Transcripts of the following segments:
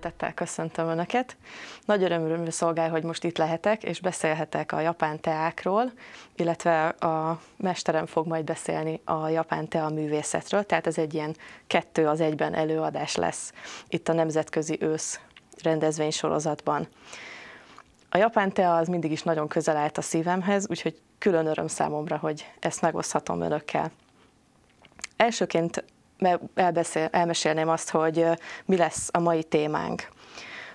Szeretettel köszöntöm Önöket. Nagy örömömre szolgál, hogy most itt lehetek, és beszélhetek a japán teákról, illetve a mesterem fog majd beszélni a japán tea művészetről, tehát ez egy ilyen 2 az 1-ben előadás lesz itt a Nemzetközi Ősz rendezvénysorozatban. A japán tea az mindig is nagyon közel állt a szívemhez, úgyhogy külön öröm számomra, hogy ezt megoszthatom Önökkel. Elsőként elmesélném azt, hogy mi lesz a mai témánk.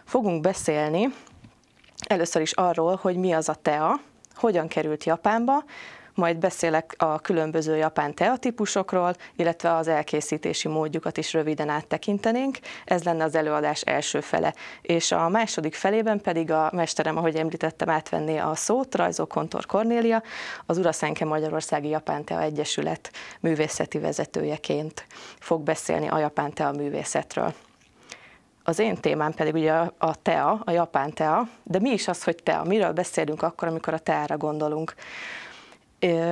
Fogunk beszélni először is arról, hogy mi az a tea, hogyan került Japánba, majd beszélek a különböző japán teatípusokról, illetve az elkészítési módjukat is röviden áttekintenénk. Ez lenne az előadás első fele. És a második felében pedig a mesterem, ahogy említettem, átvenné a szót, Rajzó Kontor Kornélia, az Urasenke Magyarországi Japán Tea Egyesület művészeti vezetőjeként fog beszélni a japán tea művészetről. Az én témám pedig ugye a tea, a japán tea, de mi is az, hogy tea? Miről beszélünk akkor, amikor a teára gondolunk?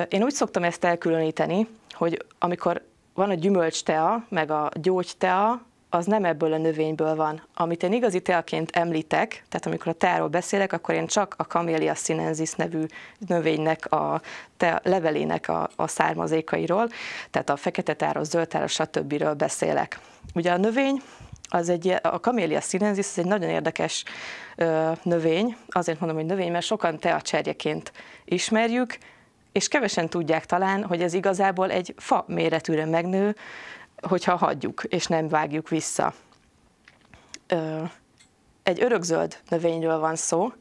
Én úgy szoktam ezt elkülöníteni, hogy amikor van a gyümölcstea, meg a gyógytea, az nem ebből a növényből van. Amit én igazi teaként említek, tehát amikor a teáról beszélek, akkor én csak a Camellia sinensis nevű növénynek, a levelének a származékairól, tehát a fekete teáról, zöld teáról, stb. Beszélek. Ugye a növény, a Camellia sinensis, ez egy nagyon érdekes növény, azért mondom, hogy növény, mert sokan teacserjeként ismerjük, és kevesen tudják talán, hogy ez igazából egy fa méretűre megnő, hogyha hagyjuk, és nem vágjuk vissza. Egy örökzöld növényről van szó,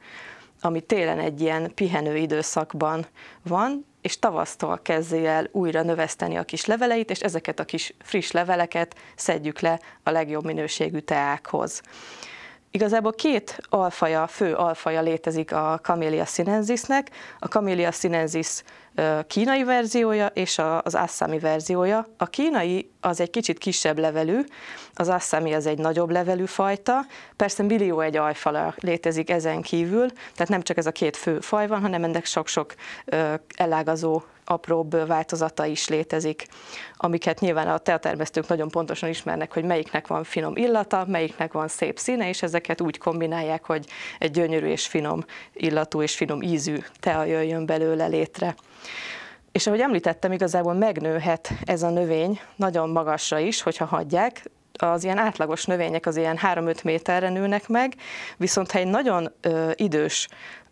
ami télen egy ilyen pihenő időszakban van, és tavasztól kezdi el újra növeszteni a kis leveleit, és ezeket a kis friss leveleket szedjük le a legjobb minőségű teákhoz. Igazából 2 fő alfaja létezik a Camellia sinensisnek, a Camellia sinensis kínai verziója és az assami verziója. A kínai az egy kicsit kisebb levelű, az assami az egy nagyobb levelű fajta, persze millió egy alfala létezik ezen kívül, tehát nem csak ez a 2 fő faj van, hanem ennek sok-sok elágazó, apróbb változata is létezik, amiket nyilván a teatermesztők nagyon pontosan ismernek, hogy melyiknek van finom illata, melyiknek van szép színe, és ezeket úgy kombinálják, hogy egy gyönyörű és finom illatú és finom ízű tea jöjjön belőle létre. És ahogy említettem, igazából megnőhet ez a növény nagyon magasra is, hogyha hagyják. Az ilyen átlagos növények az ilyen 3-5 méterre nőnek meg, viszont ha egy nagyon idős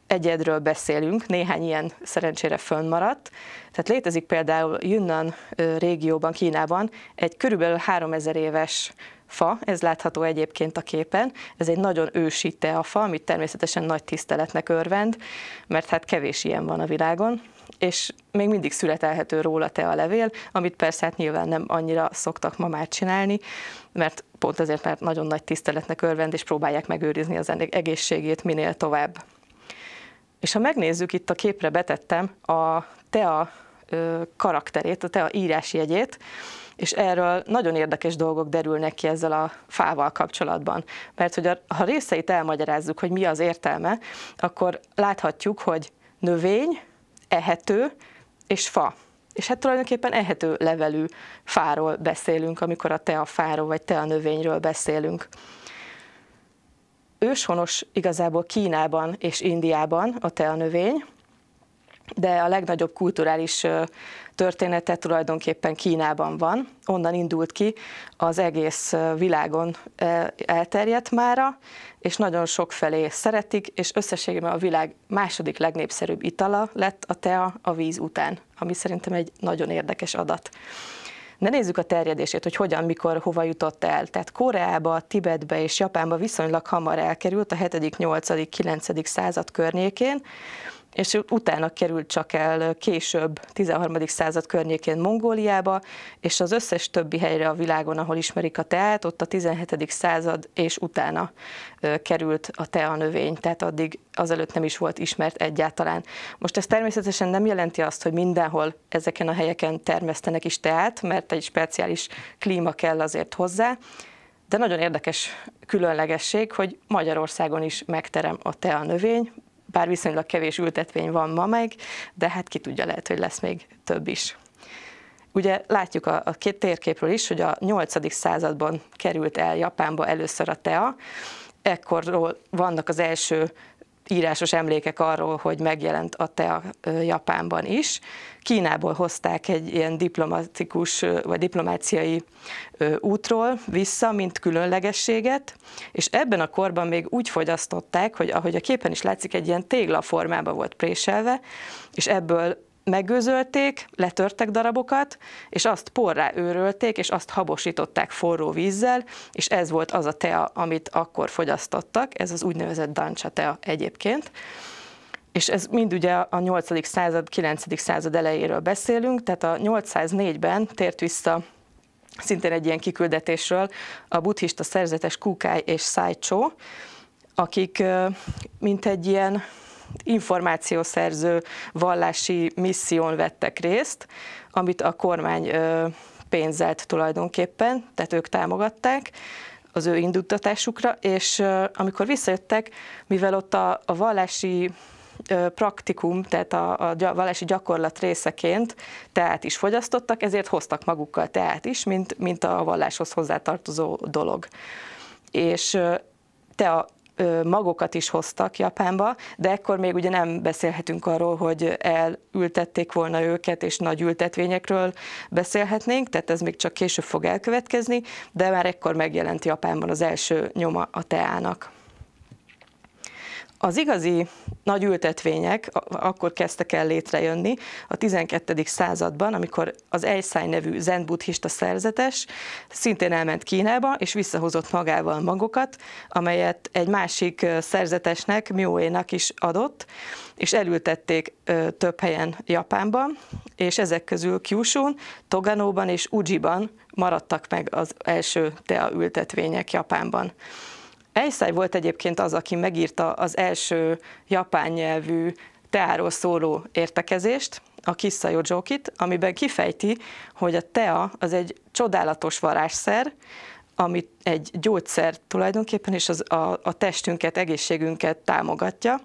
egyedről beszélünk, néhány ilyen szerencsére fönnmaradt. Tehát létezik például Yunnan régióban, Kínában egy körülbelül 3000 éves fa, ez látható egyébként a képen, ez egy nagyon ősi teafa, amit természetesen nagy tiszteletnek örvend, mert hát kevés ilyen van a világon, és még mindig születelhető róla tealevél, amit persze hát nyilván nem annyira szoktak ma már csinálni, mert pont azért, mert nagyon nagy tiszteletnek örvend, és próbálják megőrizni az egészségét minél tovább. És ha megnézzük, itt a képre betettem a tea karakterét, a tea írásjegyét, és erről nagyon érdekes dolgok derülnek ki ezzel a fával kapcsolatban. Mert hogy ha részeit elmagyarázzuk, hogy mi az értelme, akkor láthatjuk, hogy növény, ehető és fa. És hát tulajdonképpen ehető levelű fáról beszélünk, amikor a teafáról vagy teanövényről beszélünk. Őshonos igazából Kínában és Indiában a teanövény, de a legnagyobb kulturális története tulajdonképpen Kínában van. Onnan indult ki, az egész világon elterjedt mára, és nagyon sokfelé szeretik, és összességében a világ második legnépszerűbb itala lett a tea a víz után, ami szerintem egy nagyon érdekes adat. De nézzük a terjedését, hogy hogyan, mikor, hova jutott el. Tehát Koreába, Tibetbe és Japánba viszonylag hamar elkerült a 7., 8., 9. század környékén, és utána került csak el később, 13. század környékén Mongóliába, és az összes többi helyre a világon, ahol ismerik a teát, ott a 17. század és utána került a tea növény, tehát addig azelőtt nem is volt ismert egyáltalán. Most ez természetesen nem jelenti azt, hogy mindenhol ezeken a helyeken termesztenek is teát, mert egy speciális klíma kell azért hozzá, de nagyon érdekes különlegesség, hogy Magyarországon is megterem a tea növény, bár viszonylag kevés ültetvény van ma meg, de hát ki tudja, lehet, hogy lesz még több is. Ugye látjuk a 2 térképről is, hogy a 8. században került el Japánba először a tea, ekkorról vannak az első írásos emlékek arról, hogy megjelent a tea Japánban is. Kínából hozták egy ilyen diplomatikus vagy diplomáciai útról vissza, mint különlegességet, és ebben a korban még úgy fogyasztották, hogy ahogy a képen is látszik, egy ilyen téglaformába volt préselve, és ebből meggőzölték, letörtek darabokat, és azt porrá őrölték, és azt habosították forró vízzel, és ez volt az a tea, amit akkor fogyasztottak, ez az úgynevezett dancha tea egyébként. És ez mind ugye a 8. század, 9. század elejéről beszélünk, tehát a 804-ben tért vissza szintén egy ilyen kiküldetésről a buddhista szerzetes Kukai és Saicho, akik mint egy ilyen információszerző vallási misszión vettek részt, amit a kormány pénzelt tulajdonképpen, tehát ők támogatták az ő indultatásukra, és amikor visszajöttek, mivel ott a vallási praktikum, tehát a vallási gyakorlat részeként teát is fogyasztottak, ezért hoztak magukkal teát is, mint a valláshoz hozzátartozó dolog. És magokat is hoztak Japánba, de ekkor még ugye nem beszélhetünk arról, hogy elültették volna őket, és nagy ültetvényekről beszélhetnénk, tehát ez még csak később fog elkövetkezni, de már ekkor megjelent Japánban az első nyoma a teának. Az igazi nagy ültetvények akkor kezdtek el létrejönni a 12. században, amikor az Eisai nevű zen buddhista szerzetes szintén elment Kínába, és visszahozott magával magokat, amelyet egy másik szerzetesnek, Myoénak is adott, és elültették több helyen Japánban, és ezek közül Kyushun, Toganóban és Ujiban maradtak meg az első tea ültetvények Japánban. Eisai volt egyébként az, aki megírta az első japán nyelvű teáról szóló értekezést, a Kissai Jokit, amiben kifejti, hogy a tea az egy csodálatos varázsszer, ami egy gyógyszer tulajdonképpen, és a testünket, egészségünket támogatja,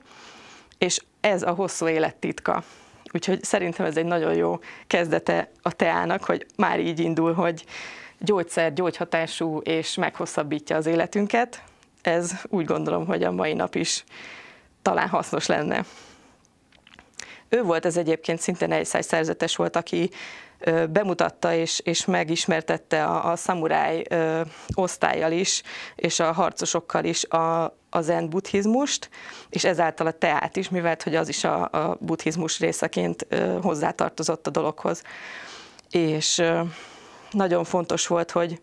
és ez a hosszú élet titka. Úgyhogy szerintem ez egy nagyon jó kezdete a teának, hogy már így indul, hogy gyógyszer, gyógyhatású, és meghosszabbítja az életünket. Ez úgy gondolom, hogy a mai nap is talán hasznos lenne. Ő volt ez egyébként, szintén Eisai szerzetes volt, aki bemutatta és megismertette a szamuráj osztállyal is, és a harcosokkal is a zen buddhizmust, és ezáltal a teát is, mivel hogy az is a buddhizmus részeként hozzátartozott a dologhoz. És nagyon fontos volt, hogy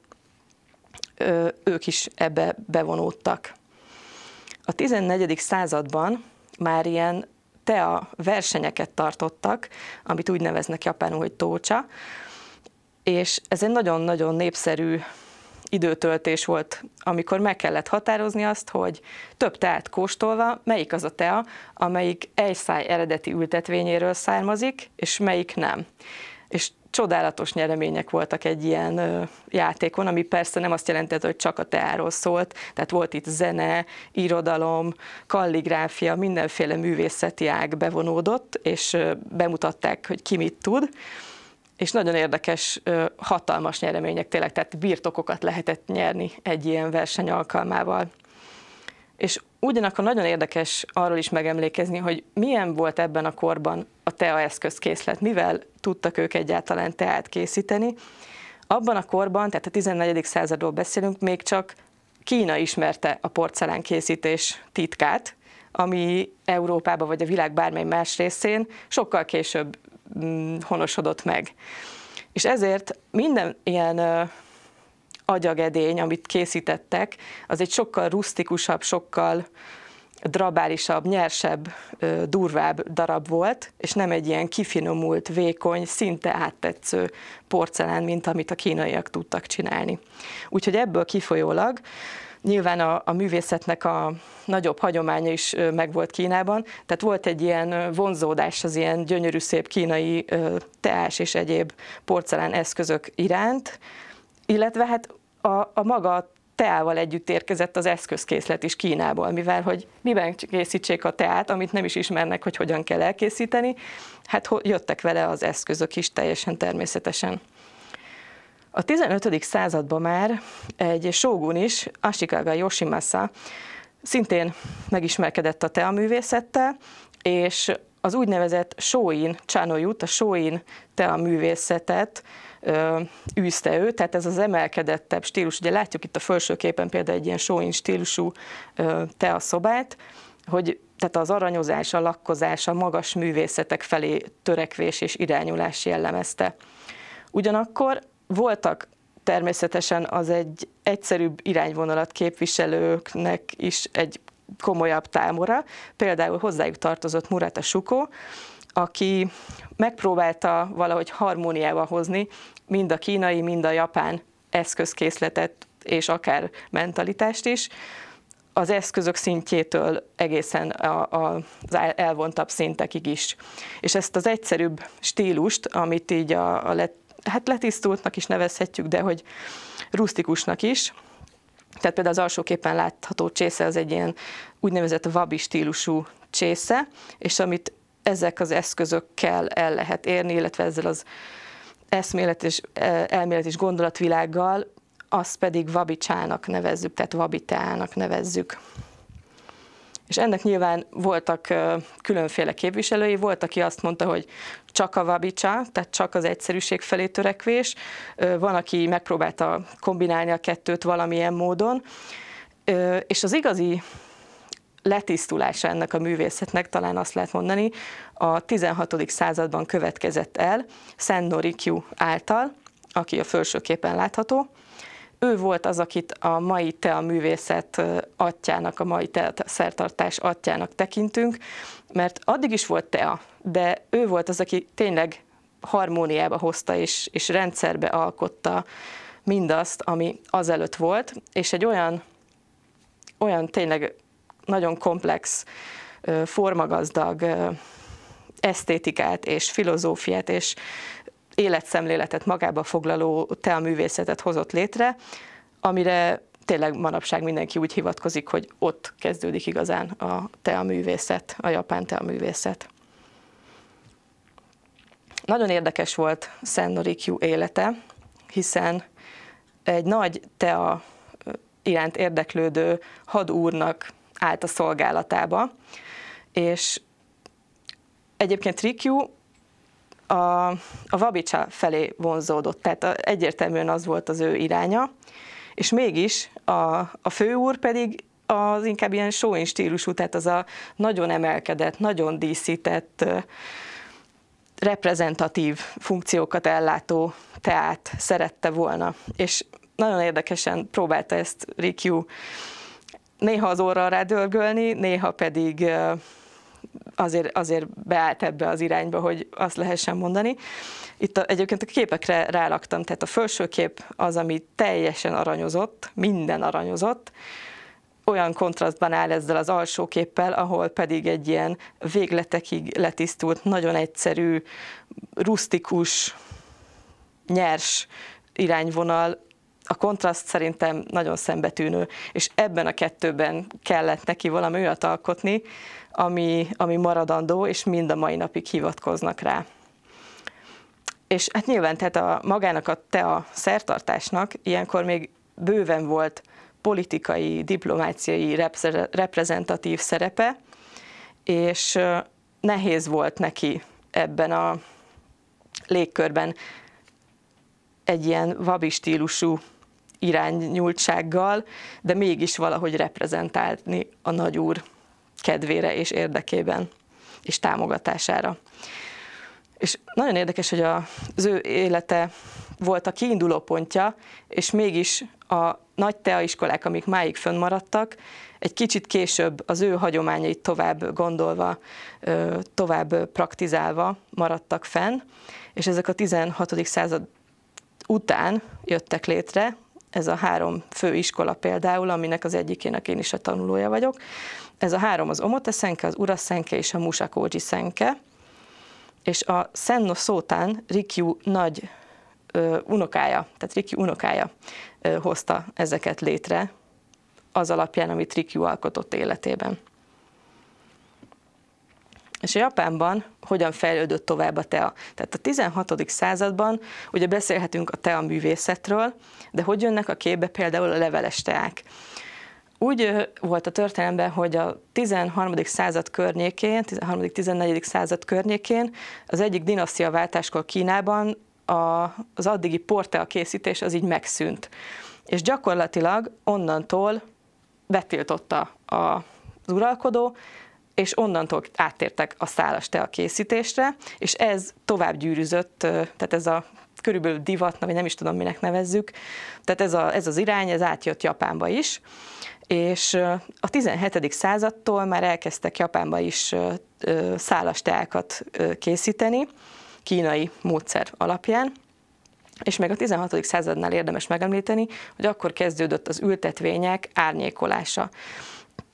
ők is ebbe bevonódtak. A 14. században már ilyen tea versenyeket tartottak, amit úgy neveznek japánul, hogy tócsa, és ez egy nagyon-nagyon népszerű időtöltés volt, amikor meg kellett határozni azt, hogy több teát kóstolva, melyik az a tea, amelyik Eisai eredeti ültetvényéről származik, és melyik nem. És csodálatos nyeremények voltak egy ilyen játékon, ami persze nem azt jelentette, hogy csak a teáról szólt, tehát volt itt zene, irodalom, kalligráfia, mindenféle művészeti ág bevonódott, és bemutatták, hogy ki mit tud, és nagyon érdekes, hatalmas nyeremények tényleg, tehát birtokokat lehetett nyerni egy ilyen verseny alkalmával. És ugyanakkor nagyon érdekes arról is megemlékezni, hogy milyen volt ebben a korban a tea eszközkészlet, mivel tudtak ők egyáltalán teát készíteni. Abban a korban, tehát a 14. századról beszélünk, még csak Kína ismerte a porcelánkészítés titkát, ami Európában vagy a világ bármely más részén sokkal később honosodott meg. És ezért minden ilyen agyagedény, amit készítettek, az egy sokkal rusztikusabb, sokkal drabálisabb, nyersebb, durvább darab volt, és nem egy ilyen kifinomult, vékony, szinte áttetsző porcelán, mint amit a kínaiak tudtak csinálni. Úgyhogy ebből kifolyólag nyilván a művészetnek a nagyobb hagyománya is megvolt Kínában, tehát volt egy ilyen vonzódás az ilyen gyönyörű, szép kínai teás és egyéb porcelán eszközök iránt, illetve hát a maga teával együtt érkezett az eszközkészlet is Kínából, mivel hogy miben készítsék a teát, amit nem is ismernek, hogy hogyan kell elkészíteni, hát jöttek vele az eszközök is teljesen természetesen. A 15. században már egy sógun is, Ashikaga Yoshimasa szintén megismerkedett a teaművészettel, és az úgynevezett Shōin Chanoyut, a Shōin teaművészetet űzte ő, tehát ez az emelkedettebb stílus. Ugye látjuk itt a felső képen például egy ilyen Shōin stílusú teaszobát, hogy tehát az aranyozás, a lakkozás, a magas művészetek felé törekvés és irányulás jellemezte. Ugyanakkor voltak természetesen az egy egyszerűbb irányvonalat képviselőknek is egy komolyabb támora, például hozzájuk tartozott Murata Shūko, aki megpróbálta valahogy harmóniába hozni mind a kínai, mind a japán eszközkészletet és akár mentalitást is, az eszközök szintjétől egészen az elvontabb szintekig is. És ezt az egyszerűbb stílust, amit így letisztultnak is nevezhetjük, de hogy rusztikusnak is, tehát például az alsó képen látható csésze az egy ilyen úgynevezett wabi stílusú csésze, és amit ezek az eszközökkel el lehet érni, illetve ezzel az elmélet és gondolatvilággal, azt pedig wabi-chának nevezzük, tehát wabi-teának nevezzük. És ennek nyilván voltak különféle képviselői, volt, aki azt mondta, hogy csak a wabi-chá, tehát csak az egyszerűség felé törekvés, van, aki megpróbálta kombinálni a kettőt valamilyen módon, és az igazi letisztulása ennek a művészetnek, talán azt lehet mondani, a 16. században következett el Sen-no Rikyu által, aki a felső képen látható. Ő volt az, akit a mai teaművészet atyjának, a mai szertartás atyjának tekintünk, mert addig is volt tea, de ő volt az, aki tényleg harmóniába hozta és rendszerbe alkotta mindazt, ami azelőtt volt, és egy olyan tényleg nagyon komplex, formagazdag esztétikát és filozófiát és életszemléletet magába foglaló teaművészetet hozott létre, amire tényleg manapság mindenki úgy hivatkozik, hogy ott kezdődik igazán a teaművészet, a japán teaművészet. Nagyon érdekes volt Sen-no Rikyu élete, hiszen egy nagy tea iránt érdeklődő hadúrnak állt a szolgálatába, és egyébként Rikyu a wabi-chá felé vonzódott, tehát egyértelműen az volt az ő iránya, és mégis a főúr pedig az inkább ilyen Shōin stílusú, tehát az a nagyon emelkedett, nagyon díszített, reprezentatív funkciókat ellátó teát szerette volna. És nagyon érdekesen próbálta ezt Rikyu néha az orra alá dörgölni, néha pedig azért beállt ebbe az irányba, hogy azt lehessen mondani. Itt egyébként a képekre rálaktam, tehát a felső kép az, ami teljesen aranyozott, minden aranyozott, olyan kontrasztban áll ezzel az alsó képpel, ahol pedig egy ilyen végletekig letisztult, nagyon egyszerű, rusztikus, nyers irányvonal. A kontraszt szerintem nagyon szembetűnő, és ebben a kettőben kellett neki valami olyat alkotni, ami maradandó, és mind a mai napig hivatkoznak rá. És hát nyilván tehát magának a tea szertartásnak ilyenkor még bőven volt politikai, diplomáciai, reprezentatív szerepe, és nehéz volt neki ebben a légkörben egy ilyen wabi stílusú iránynyúltsággal, de mégis valahogy reprezentálni a nagyúr kedvére és érdekében és támogatására. És nagyon érdekes, hogy az ő élete volt a kiinduló pontja, és mégis a nagy teaiskolák, amik máig fönnmaradtak, egy kicsit később az ő hagyományait tovább gondolva, tovább praktizálva maradtak fenn, és ezek a 16. század után jöttek létre, ez a 3 főiskola például, aminek az egyikének én is a tanulója vagyok. Ez a 3 az Omote-szenke, az Ura-szenke és a Musakoji-szenke. És a Sen-no Sōtan Rikyu nagy unokája, tehát Rikyu unokája hozta ezeket létre az alapján, amit Rikyu alkotott életében. És a Japánban hogyan fejlődött tovább a tea? Tehát a 16. században ugye beszélhetünk a tea művészetről, de hogy jönnek a képbe például a leveles teák? Úgy volt a történelemben, hogy a 13. század környékén, 13.-14. század környékén az egyik dinasztiaváltáskor Kínában az addigi portea készítés az így megszűnt. És gyakorlatilag onnantól betiltotta az uralkodó, és onnantól áttértek a szálas tea készítésre, és ez tovább gyűrűzött, tehát ez a körülbelül divat, vagy nem is tudom, minek nevezzük, tehát ez az irány, ez átjött Japánba is, és a 17. századtól már elkezdtek Japánba is szálas teákat készíteni, kínai módszer alapján, és meg a 16. századnál érdemes megemlíteni, hogy akkor kezdődött az ültetvények árnyékolása.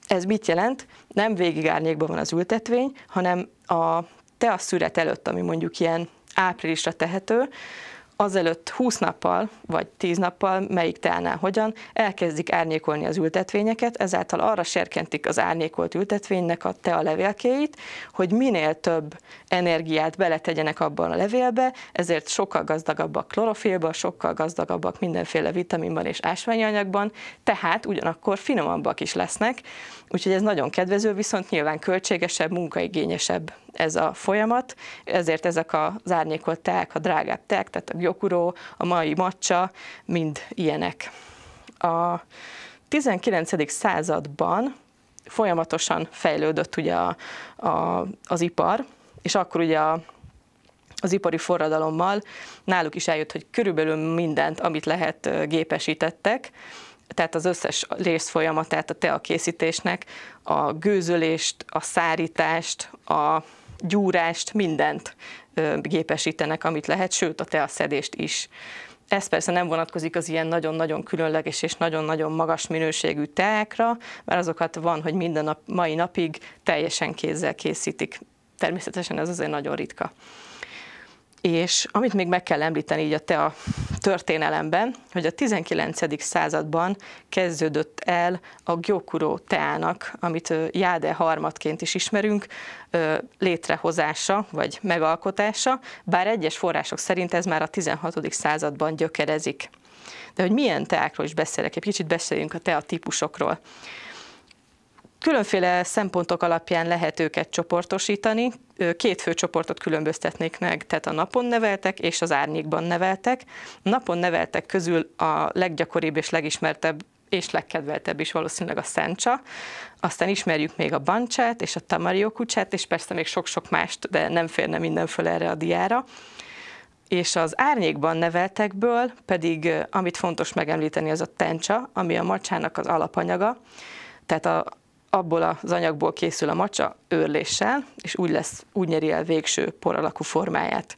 Ez mit jelent? Nem végig árnyékban van az ültetvény, hanem a teaszüret előtt, ami mondjuk ilyen áprilisra tehető, azelőtt 20 nappal, vagy 10 nappal, melyik teánál hogyan, elkezdik árnyékolni az ültetvényeket, ezáltal arra serkentik az árnyékolt ültetvénynek a tea levélkéit, hogy minél több energiát beletegyenek abban a levélbe, ezért sokkal gazdagabbak klorofilban, sokkal gazdagabbak mindenféle vitaminban és ásványi anyagban, tehát ugyanakkor finomabbak is lesznek, úgyhogy ez nagyon kedvező, viszont nyilván költségesebb, munkaigényesebb ez a folyamat, ezért ezek az árnyékolt teák, a drágább teák, tehát a gyokuro, a mai matcha, mind ilyenek. A 19. században folyamatosan fejlődött ugye az ipar, és akkor ugye az ipari forradalommal náluk is eljött, hogy körülbelül mindent, amit lehet, gépesítettek, tehát az összes részfolyamatát a teakészítésnek, a gőzölést, a szárítást, a gyúrást, mindent gépesítenek, amit lehet, sőt a teaszedést is. Ez persze nem vonatkozik az ilyen nagyon-nagyon különleges és nagyon-nagyon magas minőségű teákra, mert azokat van, hogy minden nap, mai napig teljesen kézzel készítik. Természetesen ez azért nagyon ritka. És amit még meg kell említeni így a tea történelemben, hogy a 19. században kezdődött el a gyokuro teának, amit jáde harmadként is ismerünk, létrehozása vagy megalkotása, bár egyes források szerint ez már a 16. században gyökerezik. De hogy milyen teákról is beszélek, egy kicsit beszéljünk a tea típusokról. Különféle szempontok alapján lehet őket csoportosítani. Két fő csoportot különböztetnék meg, tehát a napon neveltek és az árnyékban neveltek. A napon neveltek közül a leggyakoribb és legismertebb és legkedveltebb is valószínűleg a sencha. Aztán ismerjük még a banchát és a tamariokuchát, és persze még sok-sok mást, de nem férne minden föl erre a diára. És az árnyékban neveltekből pedig, amit fontos megemlíteni, az a tencha, ami a matchának az alapanyaga, tehát abból az anyagból készül a matcha őrléssel, és úgy nyeri el végső por alakú formáját.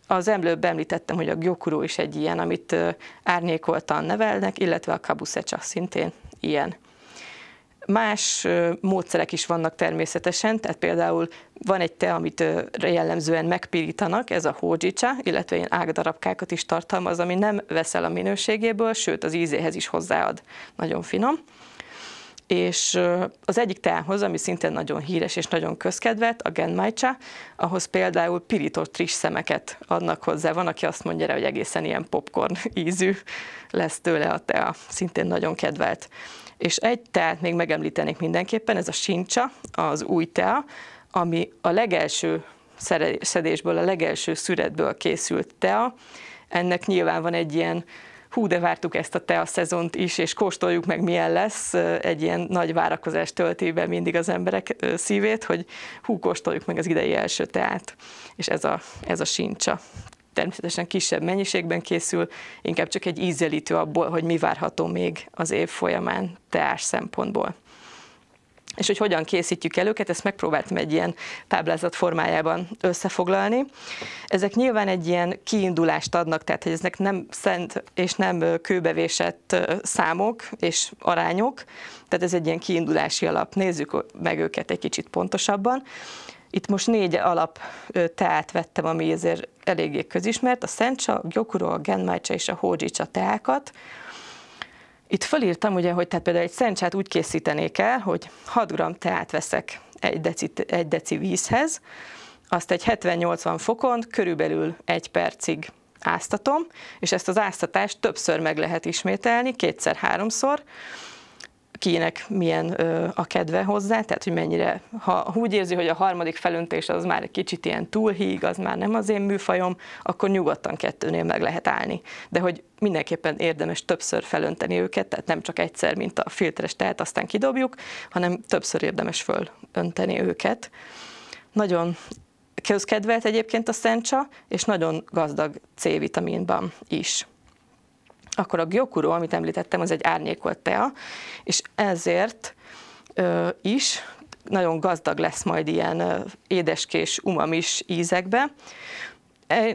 Az előbb említettem, hogy a gyokuro is egy ilyen, amit árnyékoltan nevelnek, illetve a kabusecha szintén ilyen. Más módszerek is vannak természetesen, tehát például van egy tea, amit jellemzően megpirítanak, ez a hojicha, illetve ilyen ágdarabkákat is tartalmaz, ami nem veszel a minőségéből, sőt az ízéhez is hozzáad. Nagyon finom. És az egyik teához, ami szintén nagyon híres és nagyon közkedvelt, a genmaicha, ahhoz például pirított rizsszemeket adnak hozzá. Van, aki azt mondja rá, hogy egészen ilyen popcorn ízű lesz tőle a tea, szintén nagyon kedvelt. És egy teát még megemlítenék mindenképpen, ez a shincha, az új tea, ami a legelső szedésből, a legelső szüretből készült tea. Ennek nyilván van egy ilyen hú, de vártuk ezt a tea szezont is, és kóstoljuk meg, milyen lesz. Egy ilyen nagy várakozás tölti be mindig az emberek szívét, hogy hú, kóstoljuk meg az idei első teát. És ez a shincha. Természetesen kisebb mennyiségben készül, inkább csak egy ízelítő abból, hogy mi várható még az év folyamán teás szempontból. És hogy hogyan készítjük el őket, ezt megpróbáltam egy ilyen táblázat formájában összefoglalni. Ezek nyilván egy ilyen kiindulást adnak, tehát hogy ezek nem szent és nem kőbevésett számok és arányok, tehát ez egy ilyen kiindulási alap. Nézzük meg őket egy kicsit pontosabban. Itt most 4 alap teát vettem, ami ezért eléggé közismert, a sencha, a gyokuro, a genmaicha és a hojicha teákat. Itt fölírtam, ugye, hogy tehát például egy senchát úgy készítenék el, hogy 6 g teát veszek egy deci vízhez, azt egy 70-80 fokon körülbelül 1 percig áztatom, és ezt az áztatást többször meg lehet ismételni, 2-3-szor. kinek milyen a kedve hozzá, tehát hogy mennyire, ha úgy érzi, hogy a harmadik felöntés az már egy kicsit ilyen túlhíg, az már nem az én műfajom, akkor nyugodtan 2-nél meg lehet állni. De hogy mindenképpen érdemes többször felönteni őket, tehát nem csak egyszer, mint a filteres teát, aztán kidobjuk, hanem többször érdemes fölönteni őket. Nagyon közkedvelt egyébként a szencsa, és nagyon gazdag C-vitaminban is. Akkor a gyokuro, amit említettem, az egy árnyékolt tea, és ezért is nagyon gazdag lesz majd ilyen édeskés, umamis ízekbe.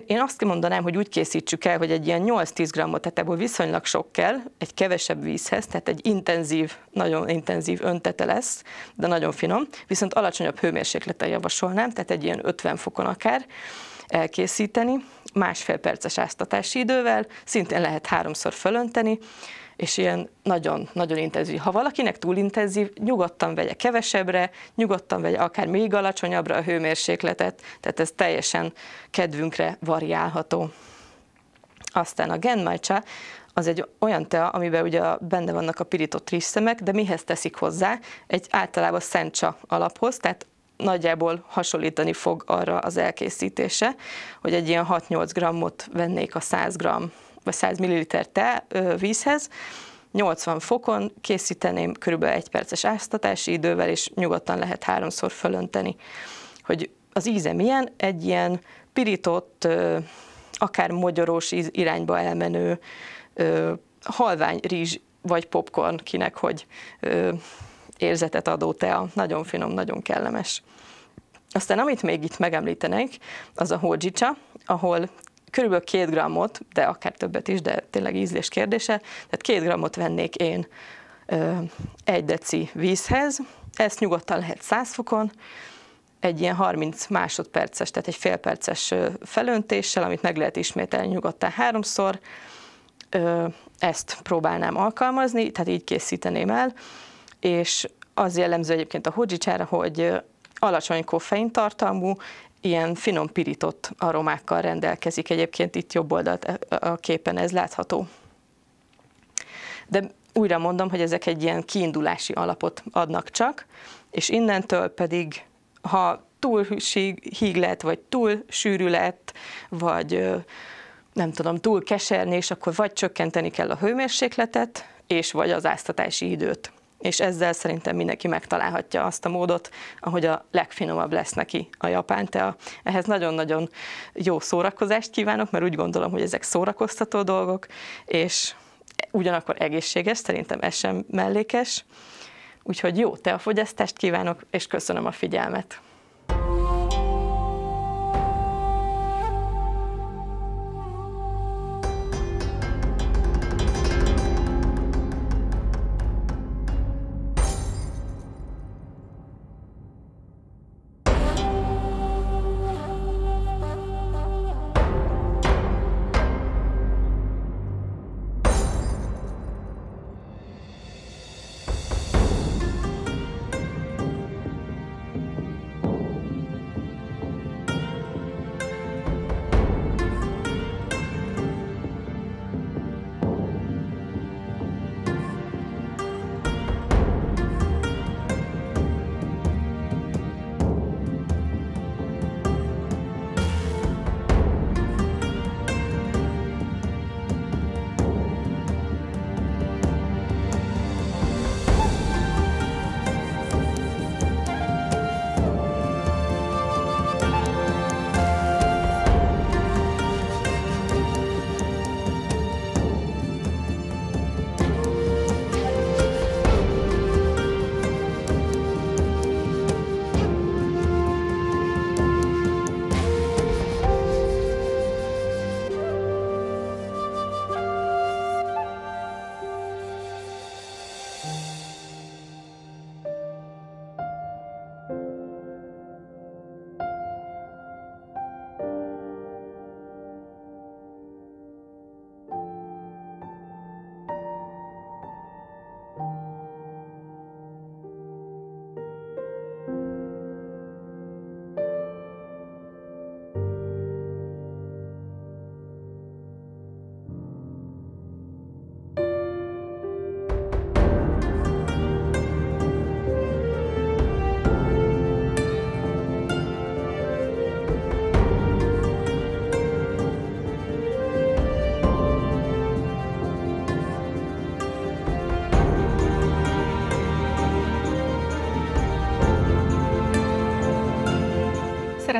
Én azt mondanám, hogy úgy készítsük el, hogy egy ilyen 8-10 grammot, tehát ebből viszonylag sok kell, egy kevesebb vízhez, tehát egy intenzív, nagyon intenzív öntete lesz, de nagyon finom, viszont alacsonyabb hőmérsékleten javasolnám, tehát egy ilyen 50 fokon akár elkészíteni, 1,5 perces áztatási idővel, szintén lehet 3-szor fölönteni, és ilyen nagyon intenzív. Ha valakinek túl intenzív, nyugodtan vegye kevesebbre, nyugodtan vegye akár még alacsonyabbra a hőmérsékletet, tehát ez teljesen kedvünkre variálható. Aztán a genmaicha az egy olyan tea, amiben ugye benne vannak a pirított rizsszemek, de mihez teszik hozzá? Egy általában szencsa alaphoz, tehát nagyjából hasonlítani fog arra az elkészítése, hogy egy ilyen 6-8 grammot vennék a 100 gramm vagy 100 ml vízhez, 80 fokon készíteném kb. 1 perces áztatási idővel, és nyugodtan lehet 3-szor fölönteni. Hogy az íze milyen? Egy ilyen pirított, akár mogyorós irányba elmenő halvány rizs vagy popcorn, kinek hogy érzetet adó tea. Nagyon finom, nagyon kellemes. Aztán amit még itt megemlítenék, az a hojicha, ahol körülbelül 2 grammot, de akár többet is, de tényleg ízlés kérdése, tehát 2 grammot vennék én 1 deci vízhez, ezt nyugodtan lehet 100 fokon, egy ilyen 30 másodperces, tehát egy fél perces felöntéssel, amit meg lehet ismételni nyugodtan 3-szor, ezt próbálnám alkalmazni, tehát így készíteném el, és az jellemző egyébként a hojichára, hogy alacsony koffein tartalmú, ilyen finom pirított aromákkal rendelkezik. Egyébként itt jobb oldalt a képen ez látható. De újra mondom, hogy ezek egy ilyen kiindulási alapot adnak csak, és innentől pedig, ha túl híg lett, vagy túl sűrű lett, vagy nem tudom, túl kesernés, akkor vagy csökkenteni kell a hőmérsékletet, és vagy az áztatási időt. És ezzel szerintem mindenki megtalálhatja azt a módot, ahogy a legfinomabb lesz neki a japán tea. Ehhez nagyon-nagyon jó szórakozást kívánok, mert úgy gondolom, hogy ezek szórakoztató dolgok, és ugyanakkor egészséges, szerintem ez sem mellékes. Úgyhogy jó teafogyasztást kívánok, és köszönöm a figyelmet!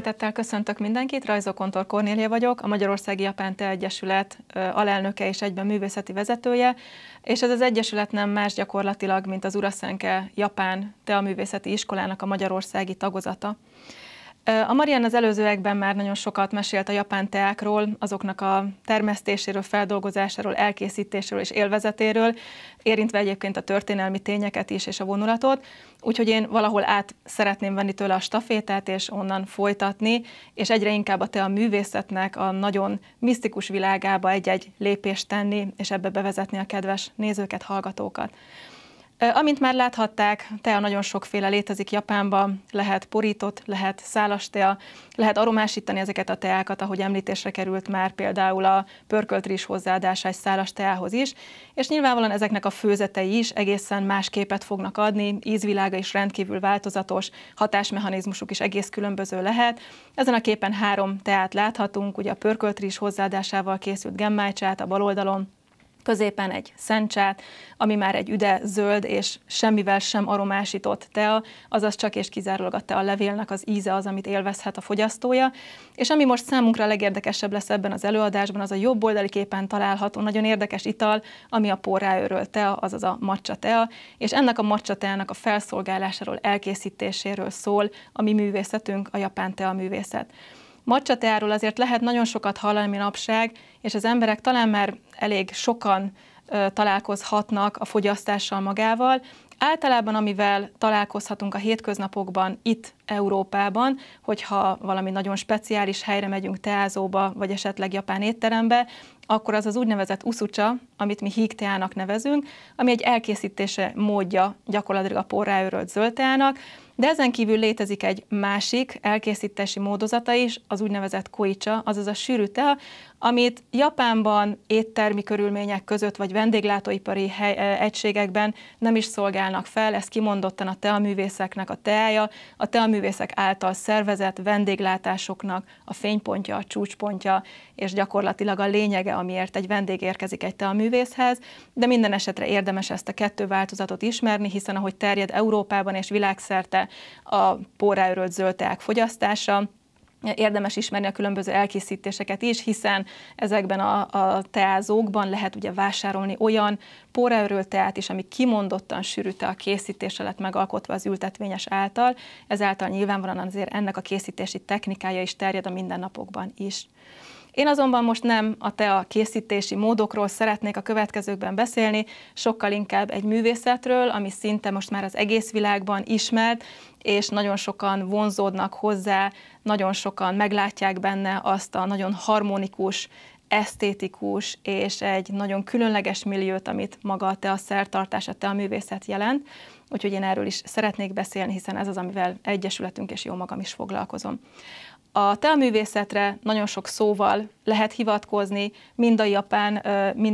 Szeretettel köszöntök mindenkit, Rajzó Kontor Kornélia vagyok, a Magyarországi Japán Tea Egyesület alelnöke és egyben művészeti vezetője, és ez az egyesület nem más gyakorlatilag, mint az Urasenke Japán Teaművészeti Iskolának a magyarországi tagozata. A Marian az előzőekben már nagyon sokat mesélt a japán teákról, azoknak a termesztéséről, feldolgozásáról, elkészítéséről és élvezetéről, érintve egyébként a történelmi tényeket is és a vonulatot, úgyhogy én valahol át szeretném venni tőle a stafétát és onnan folytatni, és egyre inkább a teaművészetnek a nagyon misztikus világába egy-egy lépést tenni, és ebbe bevezetni a kedves nézőket, hallgatókat. Amint már láthatták, tea nagyon sokféle létezik Japánban, lehet porított, lehet szálas tea, lehet aromásítani ezeket a teákat, ahogy említésre került már például a pörkölt rizs hozzáadása egy szálas teához is, és nyilvánvalóan ezeknek a főzetei is egészen más képet fognak adni, ízvilága is rendkívül változatos, hatásmechanizmusuk is egész különböző lehet. Ezen a képen 3 teát láthatunk, ugye a pörkölt rizs hozzáadásával készült genmájcsát a bal oldalon, középen egy szencsát, ami már egy üde zöld és semmivel sem aromásított tea, azaz csak és kizárólag a tea levélnek az íze az, amit élvezhet a fogyasztója. És ami most számunkra a legérdekesebb lesz ebben az előadásban, az a jobb oldali képen található nagyon érdekes ital, ami a porráőrölt tea, azaz a matcha tea, és ennek a matcha teának a felszolgálásáról, elkészítéséről szól a mi művészetünk, a japán tea művészet. Matcha teáról azért lehet nagyon sokat hallani manapság, és az emberek talán már elég sokan találkozhatnak a fogyasztással magával. Általában, amivel találkozhatunk a hétköznapokban itt Európában, hogyha valami nagyon speciális helyre megyünk teázóba, vagy esetleg japán étterembe, akkor az az úgynevezett uszucha, amit mi híg teának nevezünk, ami egy elkészítése módja gyakorlatilag a porráőrölt zöld teának, de ezen kívül létezik egy másik elkészítési módozata is, az úgynevezett koicha, azaz a sűrű tea, amit Japánban éttermi körülmények között vagy vendéglátóipari egységekben nem is szolgálnak fel, ez kimondottan a teaművészeknek a teája, a teaművészek által szervezett vendéglátásoknak a fénypontja, a csúcspontja, és gyakorlatilag a lényege, amiért egy vendég érkezik egy teaművészhez, de minden esetre érdemes ezt a 2 változatot ismerni, hiszen ahogy terjed Európában és világszerte a porráőrölt zöld teák fogyasztása, érdemes ismerni a különböző elkészítéseket is, hiszen ezekben a teázókban lehet ugye vásárolni olyan porráőrölt teát is, ami kimondottan sűrű tea készítése lett megalkotva az ültetvényes által, ezáltal nyilvánvalóan azért ennek a készítési technikája is terjed a mindennapokban is. Én azonban most nem a tea készítési módokról szeretnék a következőkben beszélni, sokkal inkább egy művészetről, ami szinte most már az egész világban ismert, és nagyon sokan vonzódnak hozzá, nagyon sokan meglátják benne azt a nagyon harmonikus, esztétikus és egy nagyon különleges milliót, amit maga a tea szertartás, a tea művészet jelent. Úgyhogy én erről is szeretnék beszélni, hiszen ez az, amivel egyesületünk és jó magam is foglalkozom. A teaművészetre nagyon sok szóval lehet hivatkozni, mind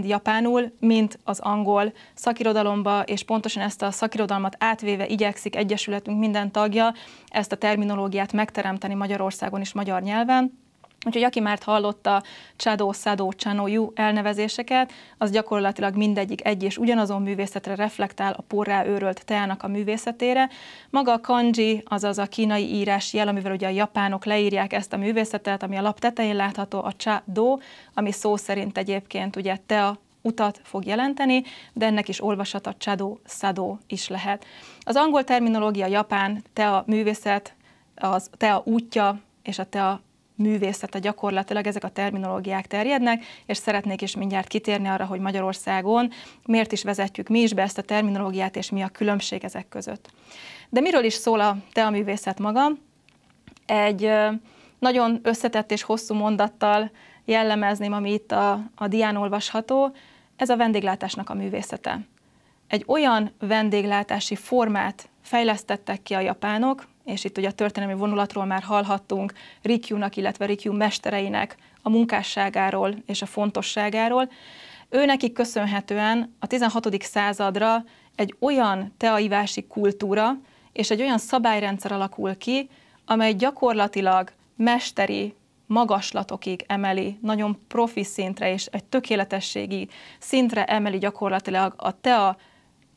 japánul, mind az angol szakirodalomba, és pontosan ezt a szakirodalmat átvéve igyekszik egyesületünk minden tagja ezt a terminológiát megteremteni Magyarországon és magyar nyelven. Úgyhogy aki már hallotta Chado, Sado, Chano-yu elnevezéseket, az gyakorlatilag mindegyik egy és ugyanazon művészetre reflektál, a porráőrölt teának a művészetére. Maga a kanji, azaz a kínai írásjel, amivel ugye a japánok leírják ezt a művészetet, ami a lap tetején látható, a Chado, ami szó szerint egyébként ugye tea utat fog jelenteni, de ennek is olvasata Chado, Sado is lehet. Az angol terminológia japán tea művészet, az tea útja és a tea művészete gyakorlatilag ezek a terminológiák terjednek, és szeretnék is mindjárt kitérni arra, hogy Magyarországon miért is vezetjük mi is be ezt a terminológiát, és mi a különbség ezek között. De miről is szól a teaművészet maga? Egy nagyon összetett és hosszú mondattal jellemezném, ami itt a dián olvasható, ez a vendéglátásnak a művészete. Egy olyan vendéglátási formát fejlesztettek ki a japánok, és itt ugye a történelmi vonulatról már hallhattunk Rikyūnak, illetve Rikyū mestereinek a munkásságáról és a fontosságáról. Őnekik köszönhetően a 16. századra egy olyan teaivási kultúra és egy olyan szabályrendszer alakul ki, amely gyakorlatilag mesteri magaslatokig emeli, nagyon profi szintre és egy tökéletességi szintre emeli gyakorlatilag a tea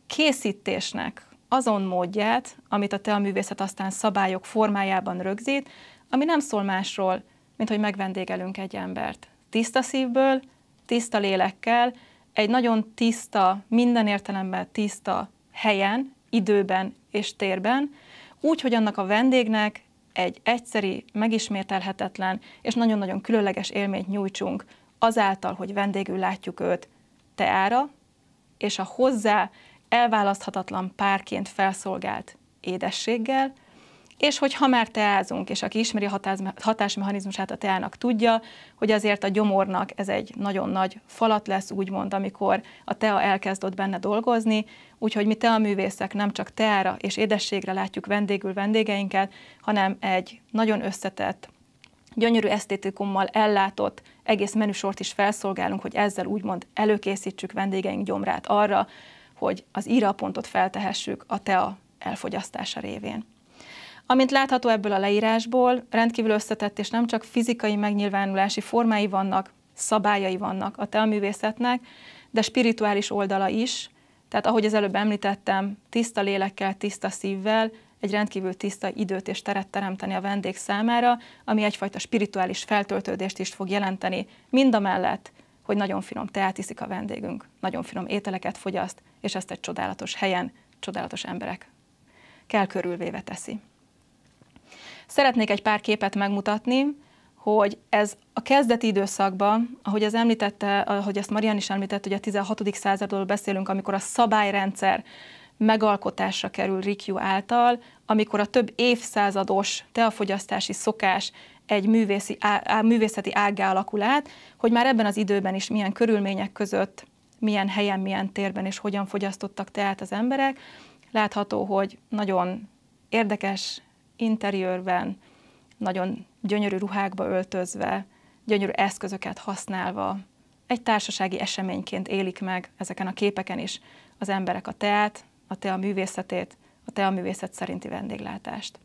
készítésnek azon módját, amit a teaművészet aztán szabályok formájában rögzít, ami nem szól másról, mint hogy megvendégelünk egy embert. Tiszta szívből, tiszta lélekkel, egy nagyon tiszta, minden értelemben tiszta helyen, időben és térben, úgy, hogy annak a vendégnek egy egyszeri, megismételhetetlen és nagyon-nagyon különleges élményt nyújtsunk azáltal, hogy vendégül látjuk őt teára, és a hozzá elválaszthatatlan párként felszolgált édességgel, és hogy ha már teázunk, és aki ismeri a hatásmechanizmusát a teának tudja, hogy azért a gyomornak ez egy nagyon nagy falat lesz, úgymond, amikor a tea elkezd ott benne dolgozni, úgyhogy mi teaművészek nem csak teára és édességre látjuk vendégül vendégeinket, hanem egy nagyon összetett, gyönyörű esztétikummal ellátott egész menüsort is felszolgálunk, hogy ezzel úgymond előkészítsük vendégeink gyomrát arra, hogy az írapontot feltehessük a tea elfogyasztása révén. Amint látható ebből a leírásból, rendkívül összetett és nem csak fizikai megnyilvánulási formái vannak, szabályai vannak a teaművészetnek, de spirituális oldala is, tehát ahogy az előbb említettem, tiszta lélekkel, tiszta szívvel, egy rendkívül tiszta időt és teret teremteni a vendég számára, ami egyfajta spirituális feltöltődést is fog jelenteni, mindamellett, hogy nagyon finom teát iszik a vendégünk, nagyon finom ételeket fogyaszt, és ezt egy csodálatos helyen, csodálatos emberekkel körülvéve teszi. Szeretnék egy pár képet megmutatni, hogy ez a kezdeti időszakban, ahogy ezt Marian is említett, hogy a 16. századról beszélünk, amikor a szabályrendszer megalkotásra kerül Rikyū által, amikor a több évszázados teafogyasztási szokás egy művészeti ággá alakul át, hogy már ebben az időben is milyen körülmények között, milyen helyen, milyen térben és hogyan fogyasztottak teát az emberek. Látható, hogy nagyon érdekes interiőrben, nagyon gyönyörű ruhákba öltözve, gyönyörű eszközöket használva, egy társasági eseményként élik meg ezeken a képeken is az emberek a teát, a tea művészetét, a tea művészet szerinti vendéglátást.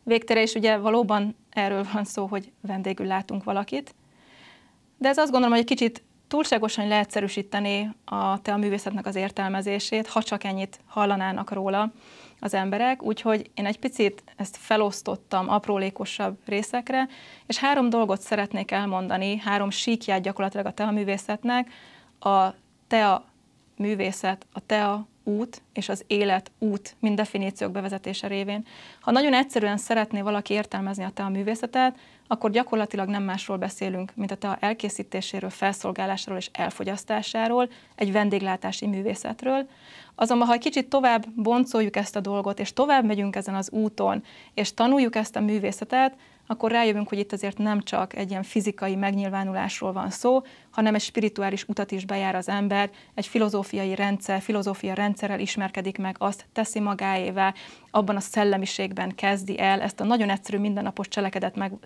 Végtére is ugye valóban erről van szó, hogy vendégül látunk valakit, de ez azt gondolom, hogy egy kicsit túlságosan leegyszerűsíteni a tea művészetnek az értelmezését, ha csak ennyit hallanának róla az emberek, úgyhogy én egy picit ezt felosztottam aprólékosabb részekre, és 3 dolgot szeretnék elmondani, 3 síkját gyakorlatilag a tea művészetnek, a tea művészet, a tea út és az élet út, mind definíciók bevezetése révén. Ha nagyon egyszerűen szeretné valaki értelmezni a tea művészetet, akkor gyakorlatilag nem másról beszélünk, mint a tea elkészítéséről, felszolgálásáról és elfogyasztásáról, egy vendéglátási művészetről. Azonban, ha egy kicsit tovább boncoljuk ezt a dolgot, és tovább megyünk ezen az úton, és tanuljuk ezt a művészetet, akkor rájövünk, hogy itt azért nem csak egy ilyen fizikai megnyilvánulásról van szó, hanem egy spirituális utat is bejár az ember, egy filozófia rendszerrel ismerkedik meg, azt teszi magáévá, abban a szellemiségben kezdi el ezt a nagyon egyszerű mindennapos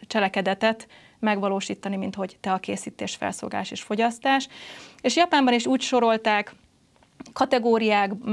cselekedetet megvalósítani, mint hogy teakészítés, felszolgálás és fogyasztás. És Japánban is úgy sorolták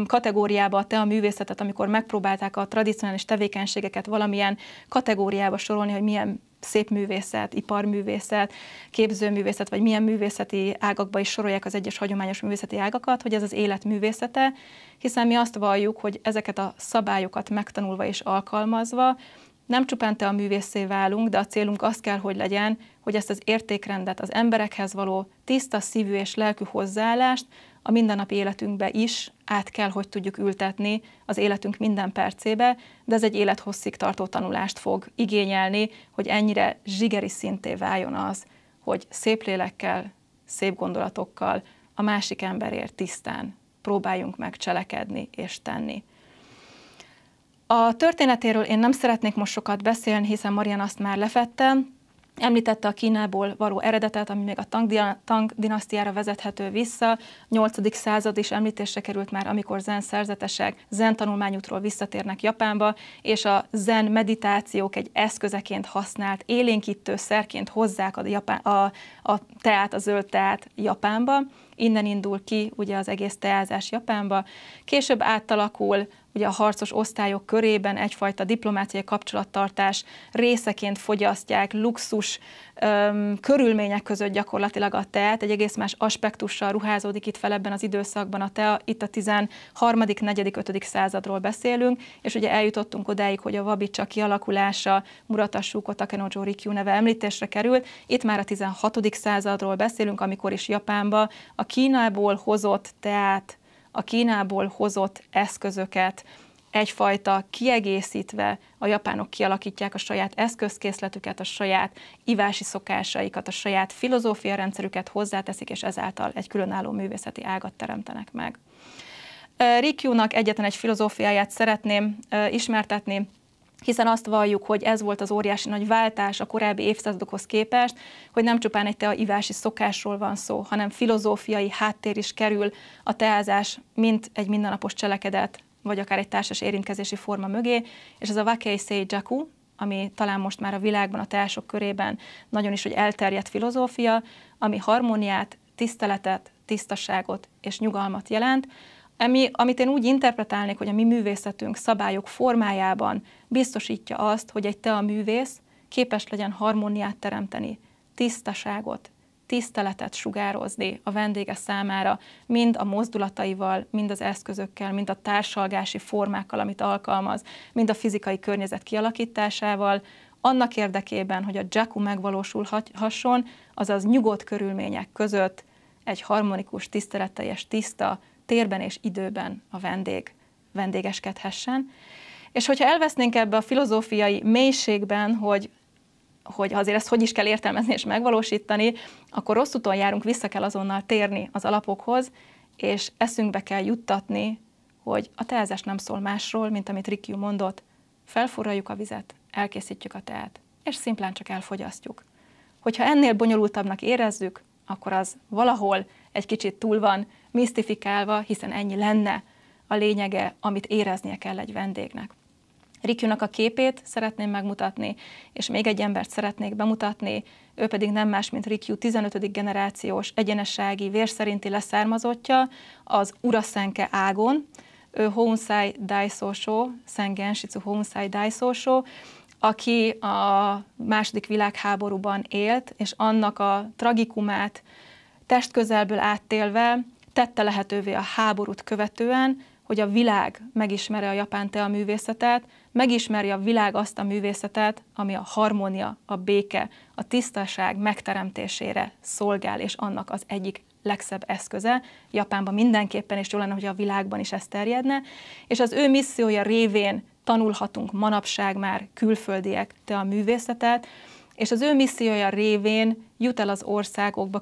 kategóriába a tea művészetet, amikor megpróbálták a tradicionális tevékenységeket valamilyen kategóriába sorolni, hogy milyen szép művészet, iparművészet, képzőművészet, vagy milyen művészeti ágakba is sorolják az egyes hagyományos művészeti ágakat, hogy ez az élet művészete, hiszen mi azt valljuk, hogy ezeket a szabályokat megtanulva és alkalmazva nem csupán tea művészé válunk, de a célunk az kell, hogy legyen, hogy ezt az értékrendet, az emberekhez való tiszta szívű és lelkű hozzáállást a mindennapi életünkbe is át kell, hogy tudjuk ültetni az életünk minden percébe, de ez egy élethosszig tartó tanulást fog igényelni, hogy ennyire zsigeri szinté váljon az, hogy szép lélekkel, szép gondolatokkal a másik emberért tisztán próbáljunk meg cselekedni és tenni. A történetéről én nem szeretnék most sokat beszélni, hiszen Marian azt már lefette. Említette a Kínából való eredetet, ami még a Tang dinasztiára vezethető vissza. 8. század is említésre került már, amikor zen szerzetesek zen tanulmányútról visszatérnek Japánba, és a zen meditációk egy eszközeként használt, élénkítő szerként hozzák a teát, a zöld teát Japánba. innen indul ki ugye az egész teázás Japánba. Később átalakul ugye a harcos osztályok körében egyfajta diplomáciai kapcsolattartás részeként fogyasztják luxus körülmények között gyakorlatilag a teát, egy egész más aspektussal ruházódik itt fel ebben az időszakban a tea, itt a 13., 4., 5. századról beszélünk, és ugye eljutottunk odáig, hogy a wabi-cha kialakulása, Murata Shuko Takenojo Rikyu neve említésre került, itt már a 16. századról beszélünk, amikor is Japánba a Kínából hozott teát, a Kínából hozott eszközöket egyfajta kiegészítve a japánok kialakítják a saját eszközkészletüket, a saját ivási szokásaikat, a saját filozófia rendszerüket hozzáteszik, és ezáltal egy különálló művészeti ágat teremtenek meg. Rikyunak egyetlen egy filozófiáját szeretném ismertetni, hiszen azt valljuk, hogy ez volt az óriási nagy váltás a korábbi évszázadokhoz képest, hogy nem csupán egy teaivási szokásról van szó, hanem filozófiai háttér is kerül a teázás, mint egy mindennapos cselekedet, vagy akár egy társas érintkezési forma mögé, és ez a Wakei Seijaku, ami talán most már a világban, a teások körében nagyon is hogy elterjedt filozófia, ami harmóniát, tiszteletet, tisztaságot és nyugalmat jelent, amit én úgy interpretálnék, hogy a mi művészetünk szabályok formájában biztosítja azt, hogy egy teaművész képes legyen harmóniát teremteni, tisztaságot, tiszteletet sugározni a vendége számára, mind a mozdulataival, mind az eszközökkel, mind a társalgási formákkal, amit alkalmaz, mind a fizikai környezet kialakításával, annak érdekében, hogy a jaku megvalósulhasson, azaz nyugodt körülmények között egy harmonikus, tiszteletteljes, tiszta térben és időben a vendégeskedhessen. És hogyha elvesznénk ebbe a filozófiai mélységben, hogy azért ezt hogy is kell értelmezni és megvalósítani, akkor rossz úton járunk, vissza kell azonnal térni az alapokhoz, és eszünkbe kell juttatni, hogy a teázás nem szól másról, mint amit Rikyu mondott, felforraljuk a vizet, elkészítjük a teát, és szimplán csak elfogyasztjuk. Hogyha ennél bonyolultabbnak érezzük, akkor az valahol egy kicsit túl van misztifikálva, hiszen ennyi lenne a lényege, amit éreznie kell egy vendégnek. Rikyunak a képét szeretném megmutatni, és még egy embert szeretnék bemutatni, ő pedig nem más, mint Rikyu 15. generációs egyenessági vérszerinti leszármazottja az Urasenke ágon, ő Honsai Daisosho, Sengen Shitsu Honsai Daisosho, aki a II. Világháborúban élt, és annak a tragikumát testközelből áttélve tette lehetővé a háborút követően, hogy a világ megismerje a japán teaművészetet, megismerje a világ azt a művészetet, ami a harmónia, a béke, a tisztaság megteremtésére szolgál, és annak az egyik legszebb eszköze. Japánban mindenképpen, és jó lenne, hogy a világban is ez terjedne, és az ő missziója révén tanulhatunk manapság már külföldiek teaművészetet, és az ő missziója révén jut el az országokba,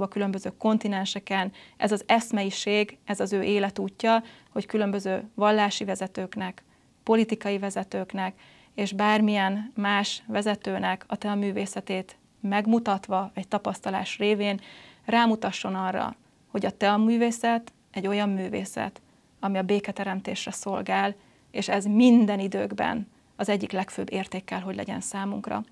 különböző kontinenseken, ez az eszmeiség, ez az ő életútja, hogy különböző vallási vezetőknek, politikai vezetőknek, és bármilyen más vezetőnek a teaművészetét megmutatva, egy tapasztalás révén rámutasson arra, hogy a teaművészet egy olyan művészet, ami a béketeremtésre szolgál, és ez minden időkben az egyik legfőbb érték kell, hogy legyen számunkra.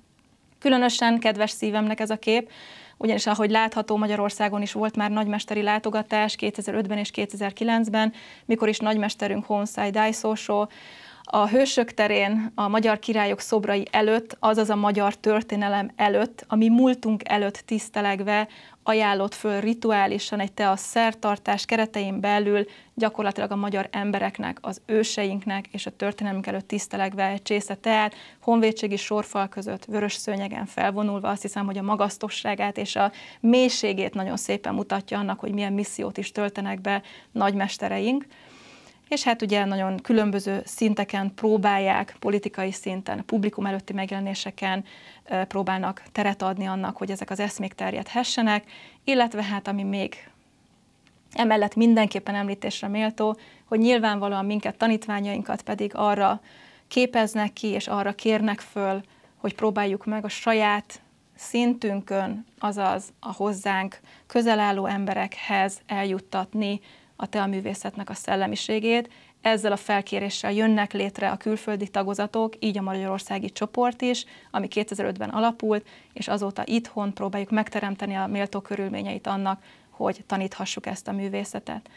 Különösen kedves szívemnek ez a kép, ugyanis ahogy látható, Magyarországon is volt már nagymesteri látogatás 2005-ben és 2009-ben, mikor is nagymesterünk Honsai Daisosho a Hősök terén, a magyar királyok szobrai előtt, azaz a magyar történelem előtt, a mi múltunk előtt tisztelegve ajánlott föl rituálisan egy tea szertartás keretein belül gyakorlatilag a magyar embereknek, az őseinknek és a történelmünk előtt tisztelegve egy csésze teát, honvédségi sorfal között, vörös szőnyegen felvonulva, azt hiszem, hogy a magasztosságát és a mélységét nagyon szépen mutatja annak, hogy milyen missziót is töltenek be nagymestereink. És hát ugye nagyon különböző szinteken próbálják, politikai szinten, a publikum előtti megjelenéseken próbálnak teret adni annak, hogy ezek az eszmék terjedhessenek, illetve hát ami még emellett mindenképpen említésre méltó, hogy nyilvánvalóan minket, tanítványainkat pedig arra képeznek ki, és arra kérnek föl, hogy próbáljuk meg a saját szintünkön, azaz a hozzánk közel álló emberekhez eljuttatni a teaművészetnek a szellemiségét. Ezzel a felkéréssel jönnek létre a külföldi tagozatok, így a magyarországi csoport is, ami 2005-ben alapult, és azóta itthon próbáljuk megteremteni a méltó körülményeit annak, hogy taníthassuk ezt a művészetet.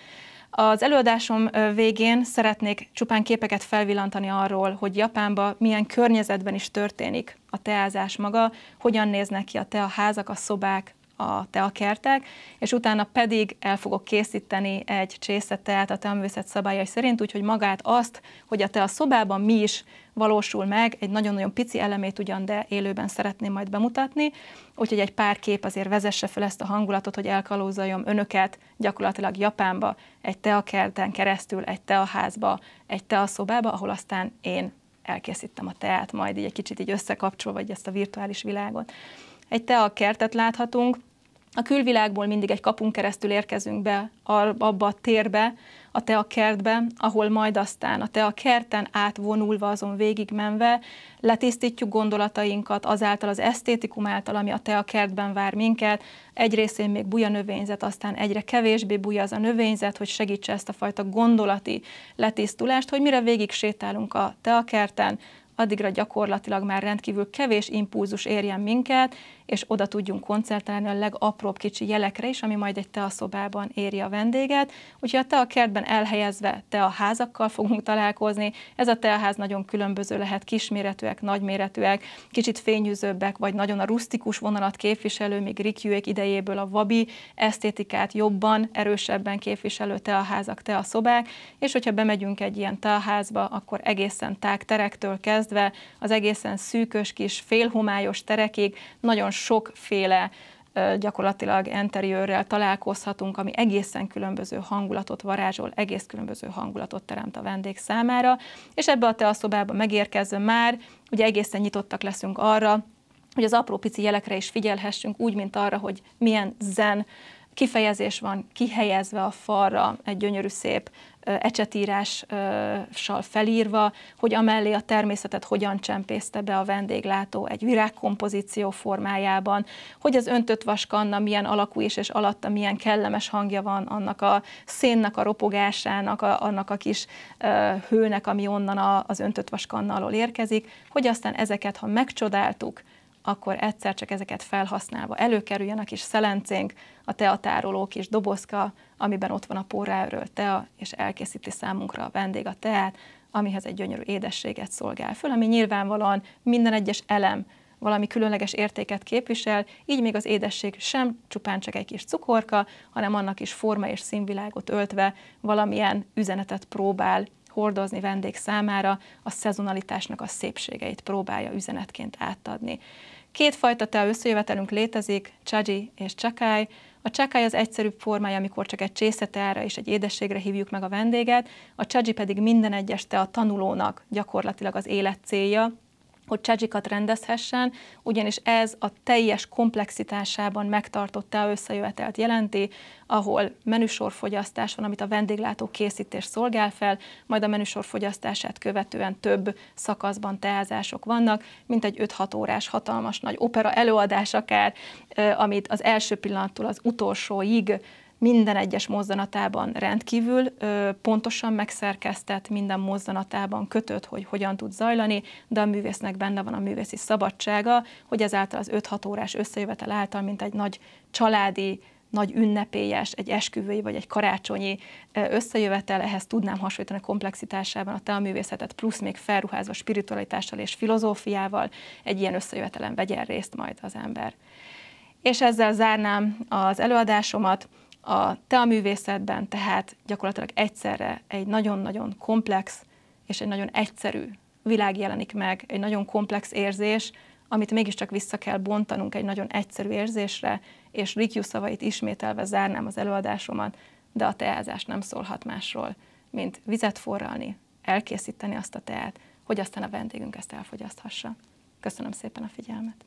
Az előadásom végén szeretnék csupán képeket felvillantani arról, hogy Japánban milyen környezetben is történik a teázás maga, hogyan néznek ki a teaházak, a szobák, a teakertek, és utána pedig el fogok készíteni egy csészeteát a teaművészet szabályai szerint, úgyhogy magát azt, hogy a teaszobában mi is valósul meg, egy nagyon-nagyon pici elemét ugyan, de élőben szeretném majd bemutatni, úgyhogy egy pár kép azért vezesse fel ezt a hangulatot, hogy elkalózoljam önöket gyakorlatilag Japánba, egy teakerten keresztül, egy teaházba, egy teaszobába, ahol aztán én elkészítem a teát, majd így egy kicsit így összekapcsolva ezt a virtuális világot. Egy teakertet láthatunk, a külvilágból mindig egy kapun keresztül érkezünk be abba a térbe, a teakertbe, ahol majd aztán a teakerten átvonulva, azon végigmenve letisztítjuk gondolatainkat azáltal az esztétikum által, ami a teakertben vár minket. Egy részén még buja növényzet, aztán egyre kevésbé buja az a növényzet, hogy segítse ezt a fajta gondolati letisztulást, hogy mire végig sétálunk a teakerten, addigra gyakorlatilag már rendkívül kevés impulzus érjen minket, és oda tudjunk koncentrálni a legapróbb kicsi jelekre is, ami majd egy teaszobában éri a vendéget. Úgyhogy a teakertben elhelyezve teaházakkal fogunk találkozni. Ez a teaház nagyon különböző lehet, kisméretűek, nagyméretűek, kicsit fényűzőbbek, vagy nagyon a rusztikus vonalat képviselő, még Rikyuék idejéből a wabi esztétikát jobban, erősebben képviselő teaházak, teaszobák, és hogyha bemegyünk egy ilyen teaházba, akkor egészen tág terektől kezdve az egészen szűkös kis félhomályos terekig nagyon sokféle gyakorlatilag interiőrrel találkozhatunk, ami egészen különböző hangulatot varázsol, egész különböző hangulatot teremt a vendég számára, és ebbe a teaszobába megérkezve már ugye egészen nyitottak leszünk arra, hogy az apró pici jelekre is figyelhessünk, úgy, mint arra, hogy milyen zen kifejezés van kihelyezve a falra, egy gyönyörű szép ecsetírással felírva, hogy amellé a természetet hogyan csempészte be a vendéglátó egy virágkompozíció formájában, hogy az öntött vaskanna milyen alakú is, és alatta milyen kellemes hangja van annak a szénnek a ropogásának, annak a kis hőnek, ami onnan az öntött vaskanna alól érkezik, hogy aztán ezeket, ha megcsodáltuk, akkor egyszer csak ezeket felhasználva előkerüljön a kis szelencénk, a teatároló kis dobozka, amiben ott van a porráőrölt tea, és elkészíti számunkra a vendég a teát, amihez egy gyönyörű édességet szolgál föl, ami nyilvánvalóan minden egyes elem valami különleges értéket képvisel, így még az édesség sem csupán csak egy kis cukorka, hanem annak is forma és színvilágot öltve valamilyen üzenetet próbál hordozni vendég számára, a szezonalitásnak a szépségeit próbálja üzenetként átadni. Kétfajta tea összejövetelünk létezik, chaji és chakai. A chakai az egyszerűbb formája, amikor csak egy csészeteára és egy édességre hívjuk meg a vendéget, a chaji pedig minden egyes tea tanulónak gyakorlatilag az élet célja, hogy chajikat rendezhessen, ugyanis ez a teljes komplexitásában megtartott tea összejövetelt jelenti, ahol menüsorfogyasztás van, amit a vendéglátó készítés szolgál fel, majd a menüsor fogyasztását követően több szakaszban teázások vannak, mint egy 5-6 órás hatalmas nagy opera előadás akár, amit az első pillanattól az utolsóig minden egyes mozzanatában rendkívül pontosan megszerkesztett, minden mozzanatában kötött, hogy hogyan tud zajlani, de a művésznek benne van a művészi szabadsága, hogy ezáltal az 5-6 órás összejövetel által, mint egy nagy családi, nagy ünnepélyes, egy esküvői vagy egy karácsonyi összejövetel, ehhez tudnám hasonlítani a komplexitásában a teaművészetet, plusz még felruházva spiritualitással és filozófiával egy ilyen összejövetelen vegyen részt majd az ember. És ezzel zárnám az előadásomat. A teaművészetben tehát gyakorlatilag egyszerre egy nagyon-nagyon komplex és egy nagyon egyszerű világ jelenik meg, egy nagyon komplex érzés, amit mégiscsak vissza kell bontanunk egy nagyon egyszerű érzésre, és Rikyu szavait ismételve zárnám az előadásomat, de a teázás nem szólhat másról, mint vizet forralni, elkészíteni azt a teát, hogy aztán a vendégünk ezt elfogyaszthassa. Köszönöm szépen a figyelmet!